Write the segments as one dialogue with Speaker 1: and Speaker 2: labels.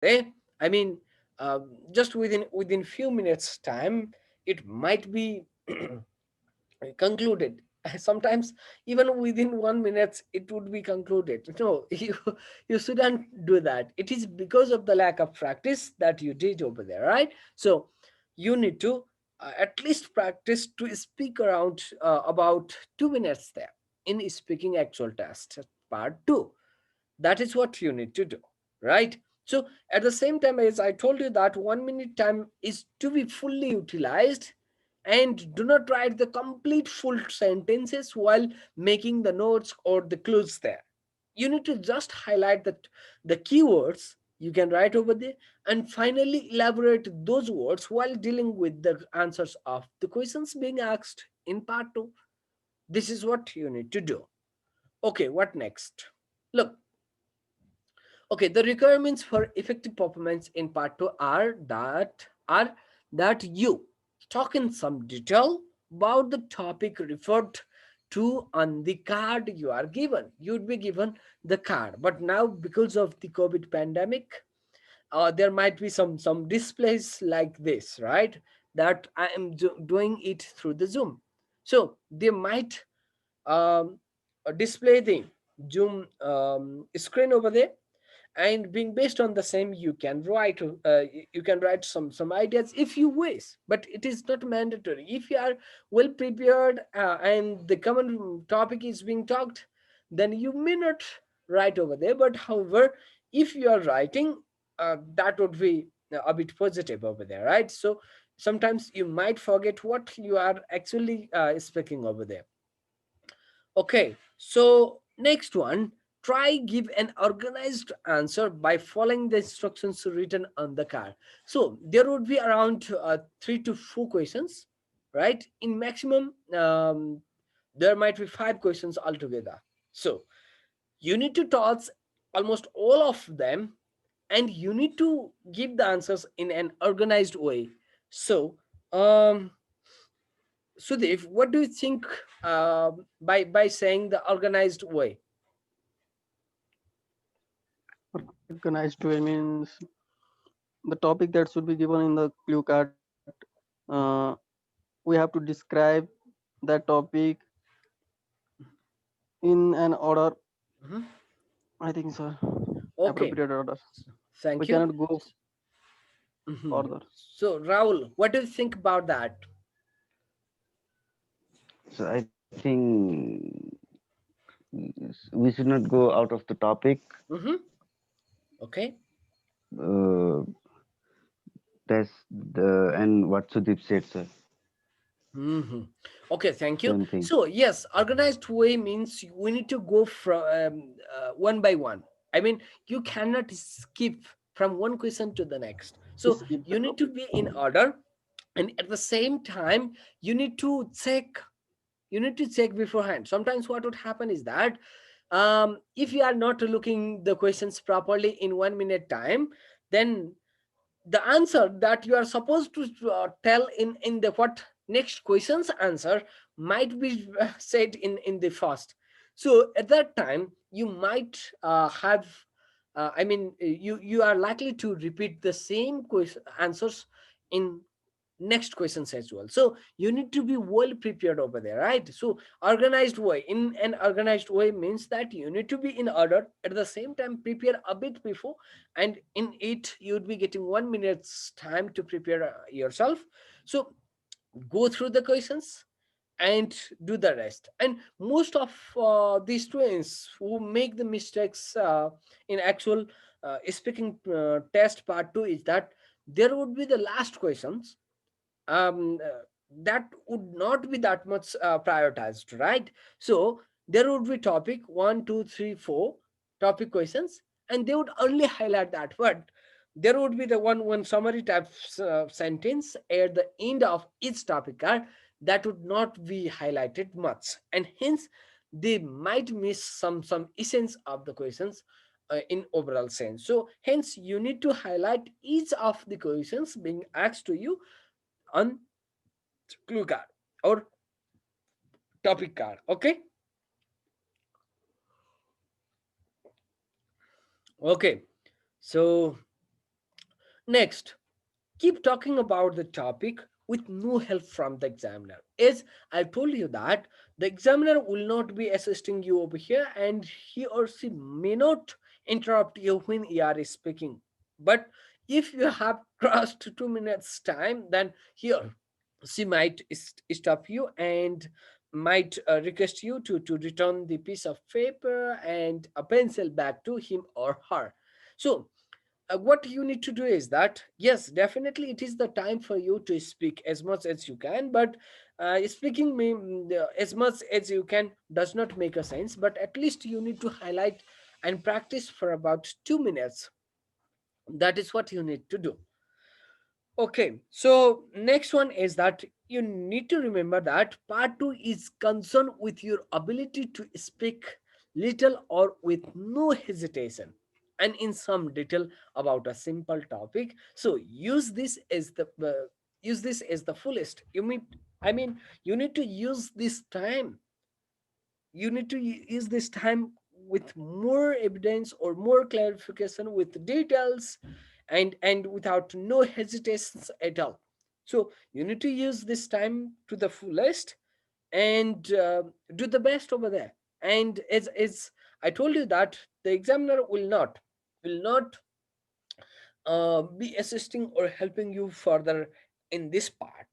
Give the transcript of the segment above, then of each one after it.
Speaker 1: there. I mean, just within few minutes time, it might be concluded. Sometimes even within 1 minute it would be concluded. No, you shouldn't do that. It is because of the lack of practice that you did over there, right? So you need to at least practice to speak around about 2 minutes there in speaking actual test part 2. That is what you need to do, right? So at the same time, as I told you, that 1 minute time is to be fully utilized, and do not write the complete full sentences while making the notes or the clues there. You need to just highlight the keywords you can write over there, and finally elaborate those words while dealing with the answers of the questions being asked in part 2. This is what you need to do. Okay, what next? Look, okay, the requirements for effective performance in part 2 are that you talk in some detail about the topic referred to on the card you are given. You'd be given the card, but now because of the COVID pandemic, there might be some displays like this, right? That I am doing it through the Zoom, so they might um, display the Zoom screen over there, and being based on the same you can write some ideas if you wish, but it is not mandatory. If you are well prepared and the common topic is being talked, then you may not write over there. But however, if you are writing, that would be a bit positive over there, right? So sometimes you might forget what you are actually speaking over there. Okay, so next one, try give an organized answer by following the instructions written on the card. So there would be around 3 to 4 questions, right? In maximum, there might be 5 questions altogether. So you need to toss almost all of them, and you need to give the answers in an organized way. So, Sudev, what do you think by saying the organized way?
Speaker 2: Organized way means the topic that should be given in the clue card. Uh, we have to describe that topic in an order.
Speaker 1: Mhm.
Speaker 2: I think so.
Speaker 1: Okay,
Speaker 2: Appropriate order. We
Speaker 1: thank you.
Speaker 2: cannot go
Speaker 1: Mhm.
Speaker 2: further.
Speaker 1: So, Rahul, what do you think about that?
Speaker 3: So I think we should not go out of the topic.
Speaker 1: Hmm. Okay.
Speaker 3: Uh, that's the and what Sudeep said, sir.
Speaker 1: Hmm. Okay, thank you.
Speaker 3: Same thing.
Speaker 1: So, yes, organized way means we need to go from one by one. I mean, you cannot skip from one question to the next. So,
Speaker 2: Skip the
Speaker 1: you need to
Speaker 2: topic.
Speaker 1: be in order, and at the same time, you need to check you need to check beforehand. Sometimes what would happen is that if you are not looking the questions properly in 1 minute time, then the answer that you are supposed to tell in the what next questions answer might be said in the first. So at that time you might have I mean you are likely to repeat the same question answers in next questions as well. So you need to be well prepared over there, right? So organized way, in an organized way means that you need to be in order, at the same time prepare a bit before, and in it you'd be getting 1 minute's time to prepare yourself. So go through the questions and do the rest. And most of the students who make the mistakes in actual speaking test part 2 is that there would be the last questions that would not be that much prioritized, right? So there would be topic 1, 2, 3, 4 topic questions, and they would only highlight that. But there would be the one summary type sentence at the end of each topic card that would not be highlighted much, and hence they might miss some essence of the questions in overall sense. So hence you need to highlight each of the questions being asked to you on clue card or topic card. Okay. Okay, so Next, keep talking about the topic with no help from the examiner. As I told you that the examiner will not be assisting you over here, and he or she may not interrupt you when you are speaking. But if you have crossed 2 minutes time, then here she might stop you and might request you to return the piece of paper and a pencil back to him or her. So what you need to do is that, yes, definitely it is the time for you to speak as much as you can, but speaking as much as you can does not make a sense, but at least you need to highlight and practice for about 2 minutes. That is what you need to do. Okay, so next one is that you need to remember that part 2 is concerned with your ability to speak little or with no hesitation and in some detail about a simple topic. So use this as the fullest. I mean you need to use this time. You need to use this time with more evidence or more clarification with details and without no hesitations at all. So you need to use this time to the fullest and do the best over there. And as I told you that the examiner will not be assisting or helping you further in this part.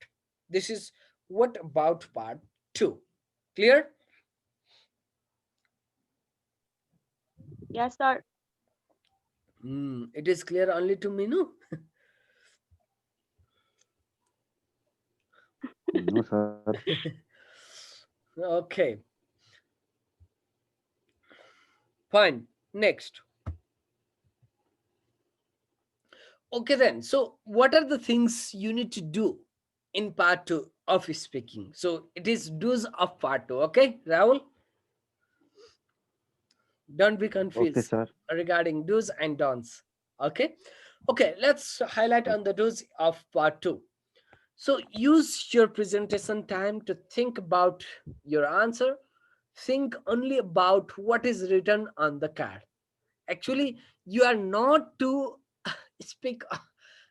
Speaker 1: This is what about part 2. Clear?
Speaker 4: Yes, sir.
Speaker 1: It is clear only to me, no?
Speaker 3: No, sir.
Speaker 1: Okay, fine. Next. Okay, then. So, what are the things you need to do in part two of speaking? So, it is do's of part two. Okay, Rahul, don't be
Speaker 3: Okay,
Speaker 1: confused
Speaker 3: sir.
Speaker 1: regarding do's and don'ts. Okay, okay, let's highlight on the do's of part two. So, use your presentation time to think about your answer. Think only about what is written on the card. Actually, you are not to speak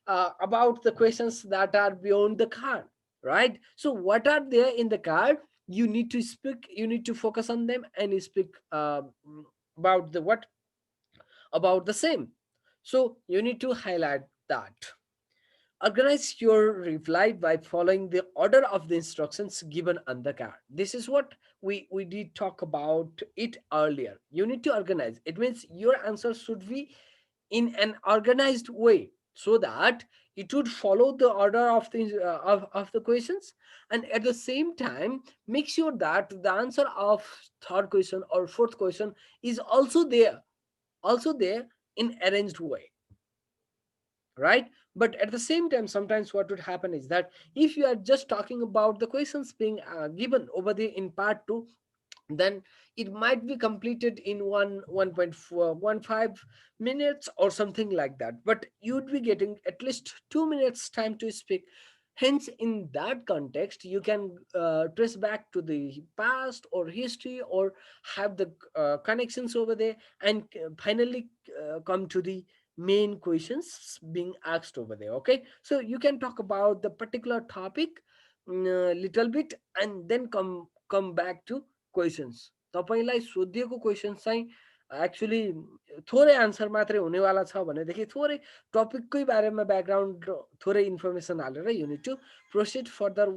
Speaker 1: about the questions that are beyond the card, right? So what are there in the card, you need to speak, you need to focus on them and speak about the what, about the same. So you need to highlight that. Organize your reply by following the order of the instructions given on the card. This is what we did talk about it earlier. You need to organize. It means your answer should be in an organized way so that it would follow the order of the questions, and at the same time make sure that the answer of third question or fourth question is also there in arranged way, right? But at the same time, sometimes what would happen is that if you are just talking about the questions being given over there in part 2, then it might be completed in 1.415 minutes or something like that, but you'd be getting at least 2 minutes time to speak. Hence, in that context, you can trace back to the past or history or have the connections over there and finally come to the main questions being asked over there. Okay, so you can talk about the particular topic little bit and then come back to questions तपाईँलाई सोधिएको questions चाहिँ actually थोरै answer मात्रै हुनेवाला छ भनेदेखि थोरै टपिककै बारेमा background थोरै इन्फर्मेसन हालेर you need to proceed further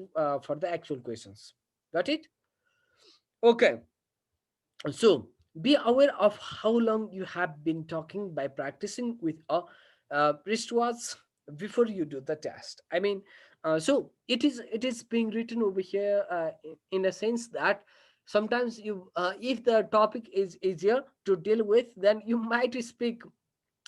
Speaker 1: for the actual questions. Got it? Okay, so be aware of how long you have been talking by practicing with a wristwatch before you do the test. I mean, so it is being written over here in a sense that sometimes you if the topic is easier to deal with, then you might speak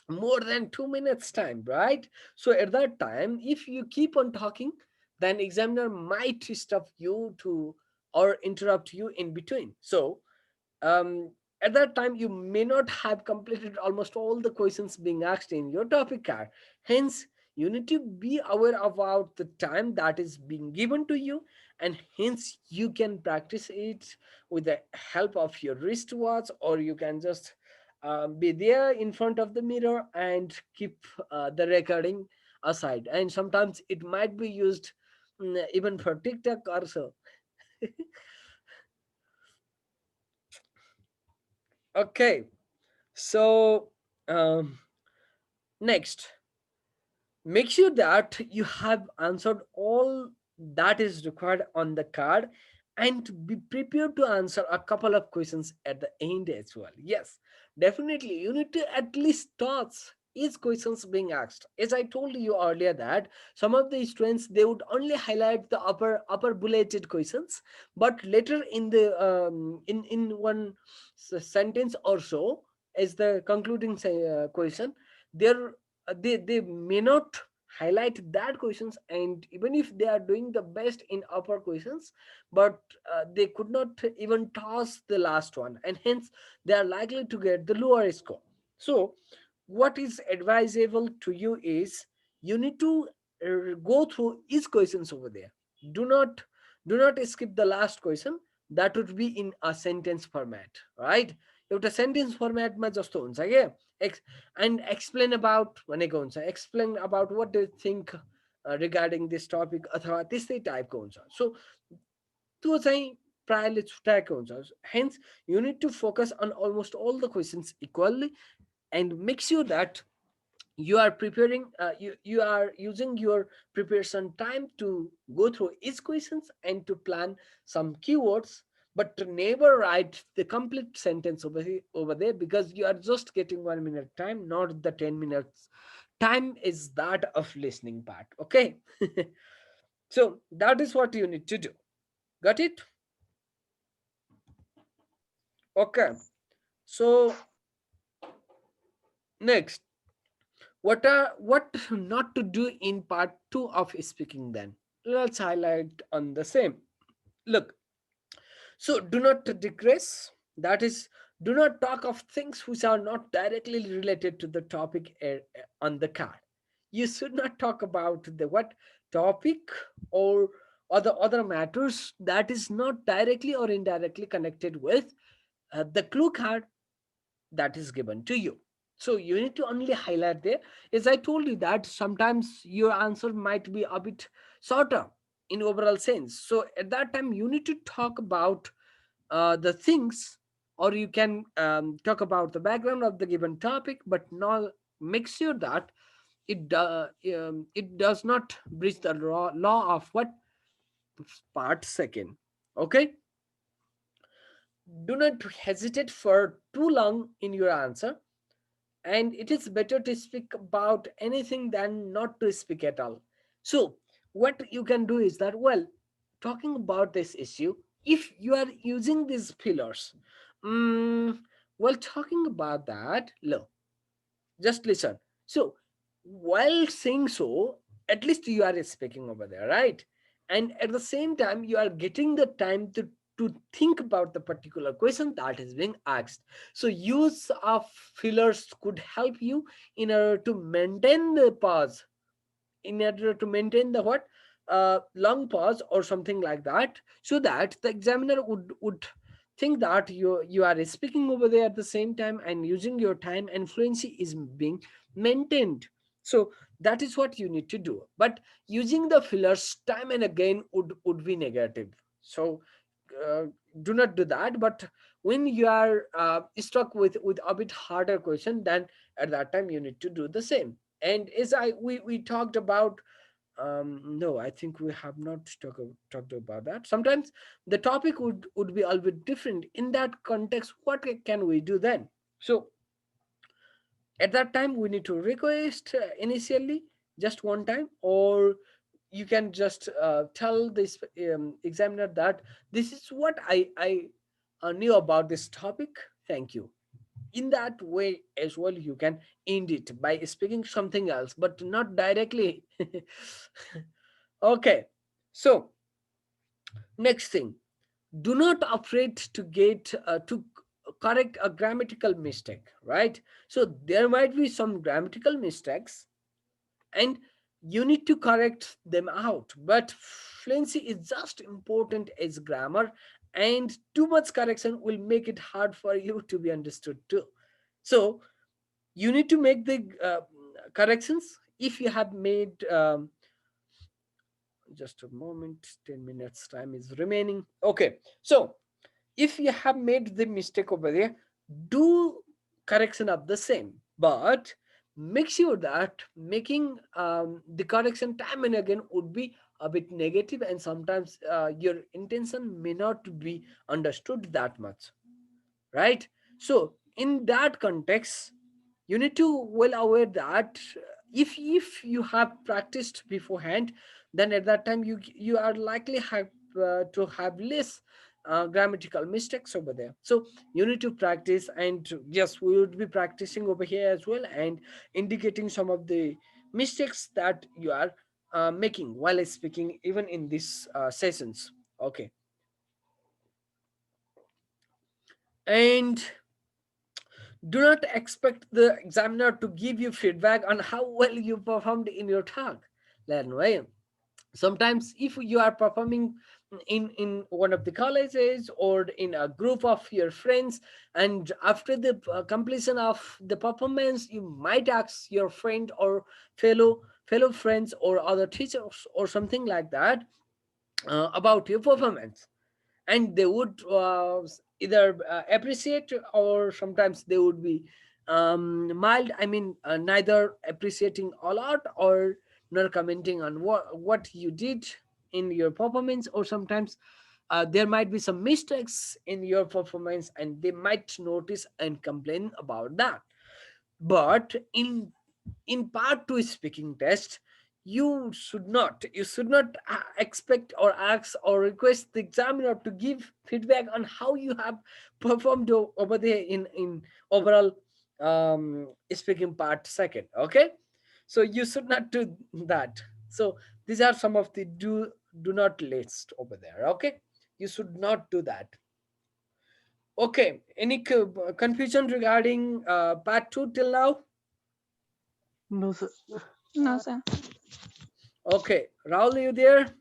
Speaker 1: more than 2 minutes time, right? So at that time, if you keep on talking, then examiner might stop you to or interrupt you in between. So um, at that time you may not have completed almost all the questions being asked in your topic card. Hence, you need to be aware about the time that is being given to you, and hence you can practice it with the help of your wristwatch, or you can just be there in front of the mirror and keep the recording aside, and sometimes it might be used even for TikTok or so. Okay, so um, next, make sure that you have answered all that is required on the card, and be prepared to answer a couple of questions at the end as well. Yes, definitely you need to at least toss each questions being asked. As I told you earlier that some of the students, they would only highlight the upper bulleted questions, but later in the in one sentence or so, as the concluding question, there they may not highlight that questions, and even if they are doing the best in upper questions, but they could not even toss the last one, and hence they are likely to get the lower score. So what is advisable to you is, you need to go through each questions over there. Do not do not skip the last question. That would be in a sentence format, right? एउटा sentence फर्मेटमा जस्तो हुन्छ क्या, and explain about भनेको हुन्छ, explain about what do you think regarding this topic, अथवा त्यस्तै टाइपको हुन्छ. सो त्यो चाहिँ प्रायःले छुट्याएको हुन्छ. Hence you need to focus on almost all the questions equally, and make sure that you are preparing, you are using your preparation time to go through each questions and to plan some keywords, but to never write the complete sentence over there, because you are just getting 1 minute time, not the 10 minutes time is that of listening part. Okay. So that is what you need to do. Got it? Okay. So next, what not to do in part 2 of speaking then. Let's highlight on the same. Look, so do not digress. That is, do not talk of things which are not directly related to the topic on the card. You should not talk about the what topic, or other matters that is not directly or indirectly connected with the clue card that is given to you. So you need to only highlight there. As I told you that sometimes your answer might be a bit shorter in overall sense. So at that time you need to talk about the things, or you can talk about the background of the given topic, but not make sure that it does not breach the law of what part second. Okay, do not hesitate for too long in your answer, and it is better to speak about anything than not to speak at all. So what you can do is that, well, talking about this issue, if you are using these fillers, well, talking about that, look, just listen. So while saying so, at least you are speaking over there, right? And at the same time you are getting the time to think about the particular question that is being asked. So use of fillers could help you in order to maintain the pause, in order to maintain the what, long pause or something like that, so that the examiner would think that you are speaking over there at the same time, and using your time and fluency is being maintained. So that is what you need to do, but using the fillers time and again would be negative. So uh, do not do that. But when you are stuck with a bit harder question, then at that time you need to do the same. And as we talked about, no, I think we have not talked about that. Sometimes the topic would be a bit different. In that context, what can we do then? So at that time we need to request initially just one time, or you can just tell this examiner that this is what I knew about this topic. Thank you. In that way as well, you can end it by speaking something else, but not directly. Okay, so next thing, do not afraid to get to correct a grammatical mistake, right? So there might be some grammatical mistakes, and you need to correct them out, but fluency is just important as grammar, and too much correction will make it hard for you to be understood too. So you need to make the corrections if you have made just a moment, 10 minutes time is remaining. Okay, so if you have made the mistake over there, do correction of the same, but make sure that making the correction time and again would be a bit negative, and sometimes your intention may not be understood that much, right? So in that context, you need to well aware that if you have practiced beforehand, then at that time you are likely have to have less grammatical mistakes over there. So you need to practice, and yes, we would be practicing over here as well and indicating some of the mistakes that you are making while speaking even in these sessions. Okay, and do not expect the examiner to give you feedback on how well you performed in your talk. Learn well. Sometimes if you are performing in one of the colleges or in a group of your friends, and after the completion of the performance, you might ask your friend or fellow friends or other teachers or something like that about your performance, and they would either appreciate, or sometimes they would be mild, I mean neither appreciating a lot or not commenting on what you did in your performance, or sometimes there might be some mistakes in your performance and they might notice and complain about that. But in part 2 speaking test, you should not expect or ask or request the examiner to give feedback on how you have performed over there in overall speaking part second. Okay, so you should not do that. So these are some of the do not list over there. Okay, you should not do that. Okay, any confusion regarding part 2 till now?
Speaker 2: No, sir.
Speaker 4: No, sir.
Speaker 1: Okay, Rahul, you there?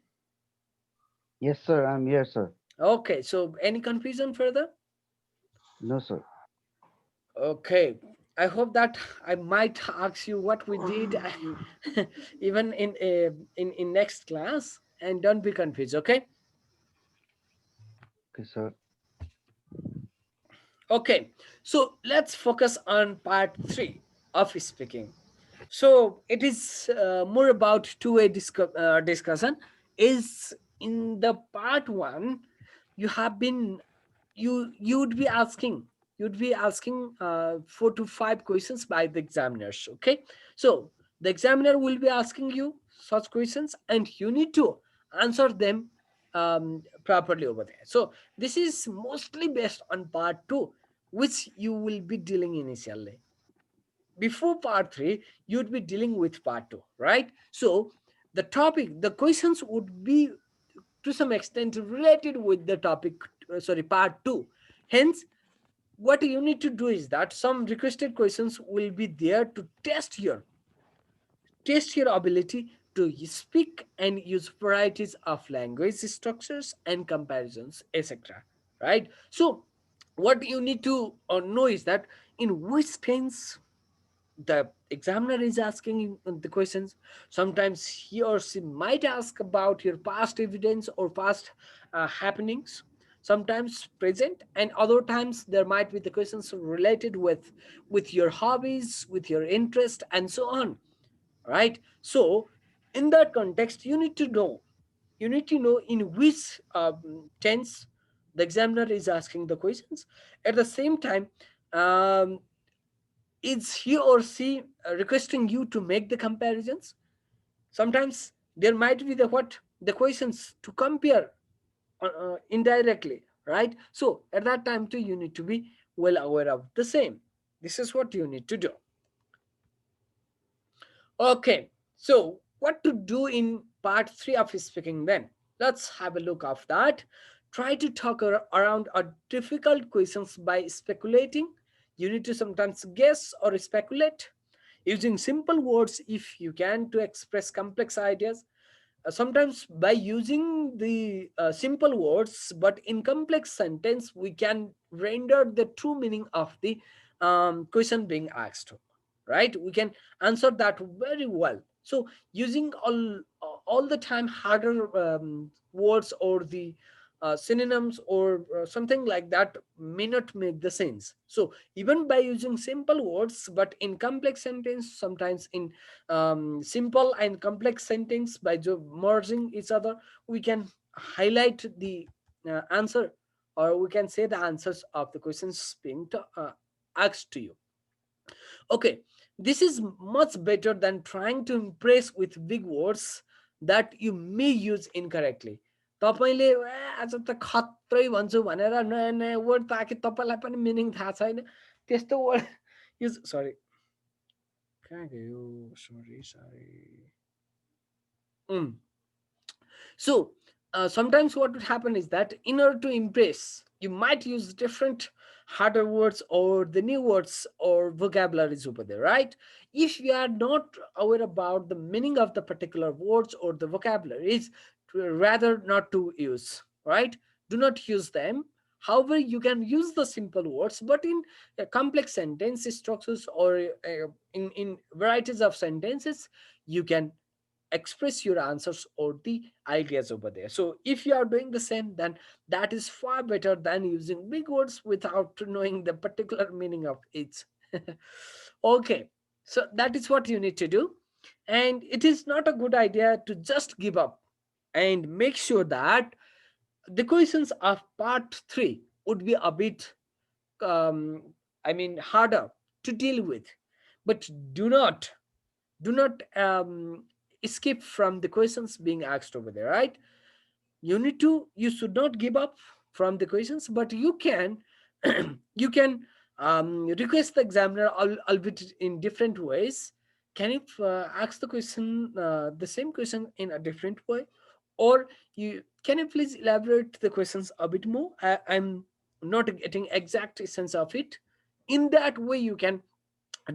Speaker 3: Yes, sir. I'm here, sir.
Speaker 1: Okay, so any confusion further?
Speaker 3: No, sir.
Speaker 1: Okay, I hope that I might ask you what we did even in next class, and don't be confused. Okay.
Speaker 3: Okay, sir.
Speaker 1: Okay, so let's focus on part 3 of speaking. So it is more about two-way discussion. Is in the part 1, you have been you'd be asking 4 to 5 questions by the examiners. Okay, so the examiner will be asking you such questions and you need to answer them properly over there. So this is mostly based on part 2, which you will be dealing initially. Before part 3, you'd be dealing with part 2, right? So the questions would be to some extent related with the topic, sorry, part 2. Hence, what you need to do is that some requested questions will be there to test your ability to speak and use varieties of language structures and comparisons, etc. Right? So what you need to know is that in which tense the examiner is asking the questions. Sometimes he or she might ask about your past evidence or past happenings, sometimes present, and other times there might be the questions related with your hobbies, with your interest, and so on, right? So in that context, you need to know in which tense the examiner is asking the questions. At the same time, um, is he or she requesting you to make the comparisons? Sometimes there might be the questions to compare indirectly, right? So at that time too, you need to be well aware of the same. This is what you need to do. Okay, so what to do in part 3 of speaking then? Let's have a look of that. Try to talk around a difficult questions by speculating. You need to sometimes guess or speculate using simple words if you can to express complex ideas. Sometimes by using the simple words but in complex sentence, we can render the true meaning of the question being asked. right? We can answer that very well. So using all the time harder words or the synonyms or something like that may not make the sense. So even by using simple words but in complex sentence, sometimes in simple and complex sentence, by merging each other, we can highlight the answer, or we can say the answers of the questions being asked to you. Okay, this is much better than trying to impress with big words that you may use incorrectly. तपाईँले आज त खत्रै भन्छु भनेर नयाँ नयाँ word ताकि तपाईँलाई पनि मिनिङ थाहा छैन त्यस्तो वर्ड युज, सरी कहाँ गयो, सरी सरी So sometimes what would happen is that in order to impress, you might use different harder words or the new words or vocabularies over there, right? If you are not aware about the meaning of the particular words or the vocabularies, rather not to use, right? Do not use them. However, you can use the simple words, but in complex sentence structures or in varieties of sentences, you can express your answers or the ideas over there. So if you are doing the same, then that is far better than using big words without knowing the particular meaning of each. Okay, so that is what you need to do. And it is not a good idea to just give up, and make sure that the questions of part 3 would be a bit um, harder to deal with. But do not escape from the questions being asked over there, right? You should not give up from the questions, but you can you can request the examiner, albeit in different ways. Can you ask the question, the same question in a different way, or you can you please elaborate the questions a bit more? I'm not getting exact sense of it. In that way you can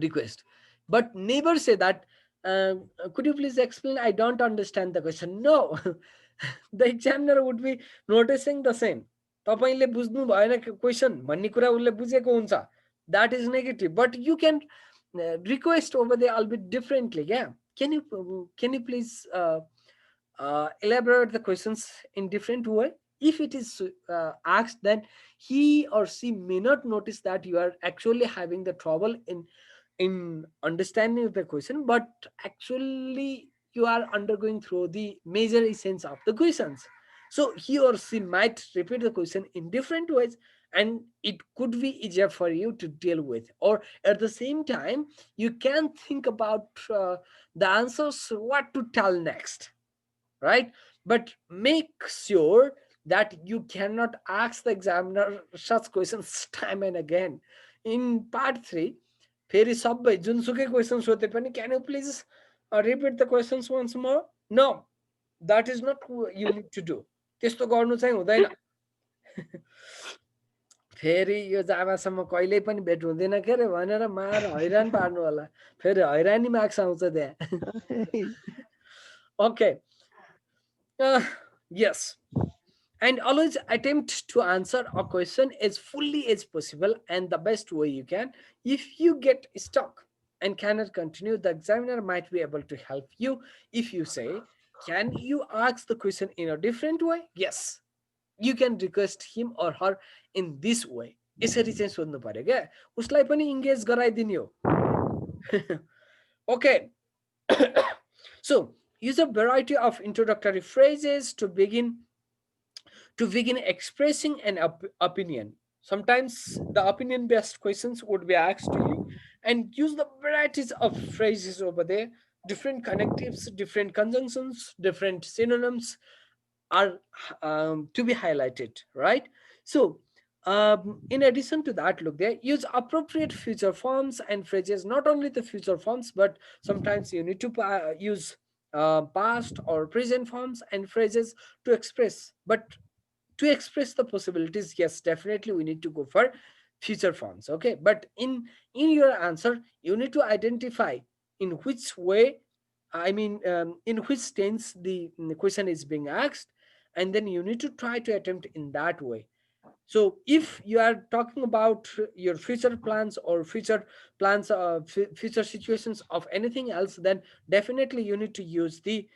Speaker 1: request, but never say that, could you please explain, I don't understand the question. No. The examiner would be noticing the same. तपाईँले बुझ्नु भएन question भन्ने कुरा उसले बुझेको हुन्छ, that is negative. But you can request over there a bit differently. Yeah, can you please elaborate the questions in different way? If it is asked, then he or she may not notice that you are actually having the trouble in understanding the question, but actually you are undergoing through the major essence of the questions. So he or she might repeat the question in different ways, and it could be easier for you to deal with. Or at the same time, you can think about the answers, what to tell next, right? But make sure that you cannot ask the examiner such questions time and again. In part 3, फेरि सबै जुनसुकै question सोधे पनि, can you please repeat the questions once more? No, that is not what you need to do. त्यस्तो गर्नु चाहिँ हुँदैन. फेरि यो जाबासम्म कहिल्यै पनि भेट हुँदैन के अरे भनेर मार हैरान पार्नु होला, फेरि हैरानी मार्क्स आउँछ त्यहाँ. Okay. Yes, and always attempt to answer a question as fully as possible and the best way you can. If you get stuck and cannot continue, the examiner might be able to help you. If you say, can you ask the question in a different way? Yes, you can request him or her in this way. यसरी चाहिँ सोध्नु पर्यो क्या, उसलाई पनि engage गराइदिने हो. Okay. So use a variety of introductory phrases to begin expressing an opinion. Sometimes the opinion based questions would be asked to you, and use the varieties of phrases over there. Different connectives, different conjunctions, different synonyms are to be highlighted, right? So in addition to that, look there, use appropriate future forms and phrases. Not only the future forms, but sometimes you need to use past or present forms and phrases to express. But to express the possibilities, yes, definitely we need to go for future forms. Okay, but in your answer, you need to identify in which way, in which tense the question is being asked, and then you need to try to attempt in that way. So if you are talking about your future plans or future plans, future situations of anything else, then definitely you need to use the